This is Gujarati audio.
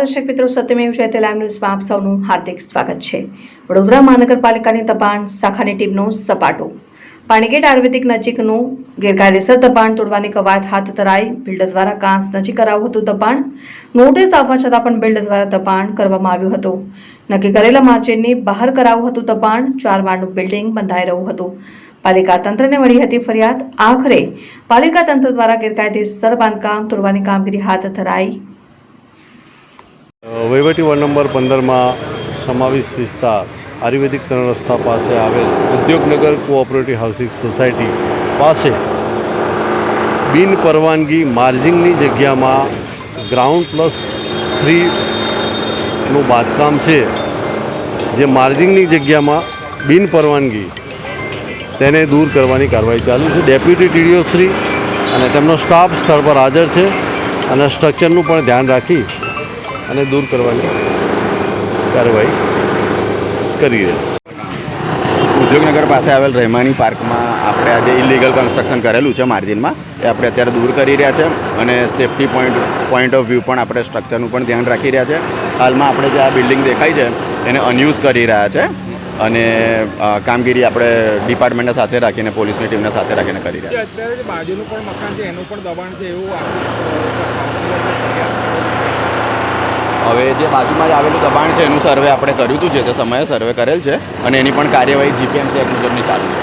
દર્શક મિત્રો, સત્યમેવ જયતે લાઈવ ન્યૂઝમાં આપ સૌનું હાર્દિક સ્વાગત છે। વડોદરા મહાનગરપાલિકાની દબાણ શાખાની ટીમનો સપાટો। પાણીગેટ આયુર્વેદિક નજીકનું ગેરકાયદેસર દબાણ તોડવાની કવાયત હાથ ધરાઈ। બિલ્ડર દ્વારા કાંસ નજીક કરાયું હતું દબાણ। નોટિસ આપવા છતાં પણ બિલ્ડર દ્વારા દબાણ કરવામાં આવ્યું હતું। નક્કી કરેલા માર્જિનની બહાર કરાયું હતું દબાણ। 4 માળનું બિલ્ડિંગ બંધાઈ રહ્યું હતું। પાલિકા તંત્રને મળી હતી ફરિયાદ। આખરે પાલિકા તંત્ર દ્વારા ગેરકાયદેસર બાંધકામ તોડવાની કામગીરી હાથ ધરાઈ। વહીવટી વોર્ડ નંબર 15માં સમાવિષ્ટ વિસ્તાર આયુર્વેદિક 3 રસ્તા પાસે આવેલ ઉદ્યોગનગર કોઓપરેટિવ હાઉસિંગ સોસાયટી પાસે બિન પરવાનગી માર્જિનની જગ્યામાં ગ્રાઉન્ડ +3નું બાંધકામ છે, જે માર્જિનની જગ્યામાં બિન પરવાનગી તેને દૂર કરવાની કાર્યવાહી ચાલુ છે। ડેપ્યુટી ટીડીઓ શ્રી અને તેમનો સ્ટાફ સ્થળ પર હાજર છે અને સ્ટ્રક્ચરનું પણ ધ્યાન રાખી અને દૂર કરવાની કાર્યવાહી કરી રહ્યા છે। ઉદ્યોગનગર પાસે આવેલ રહેમાની પાર્કમાં આપણે આજે ઇલીગલ કન્સ્ટ્રક્શન કરેલું છે માર્જિનમાં, એ આપણે અત્યારે દૂર કરી રહ્યા છે અને સેફ્ટી પોઈન્ટ ઓફ વ્યૂ પણ આપણે સ્ટ્રક્ચરનું પણ ધ્યાન રાખી રહ્યા છે। હાલમાં આપણે જે આ બિલ્ડિંગ દેખાય છે એને અનયુઝ કરી રહ્યા છે અને કામગીરી આપણે ડિપાર્ટમેન્ટને સાથે રાખીને પોલીસની ટીમને સાથે રાખીને કરી રહ્યા છે। અત્યારે જે બાજુનું પણ મકાન છે એનું પણ દબાણ છે એવું હવે જે બાજુમાં જ આવેલું દબાણ છે એનું સર્વે આપણે કર્યું હતું, જે તે સમયે સર્વે કરેલ છે અને એની પણ કાર્યવાહી જીપીએમસી એક્ટ મુજબની ચાલુ છે।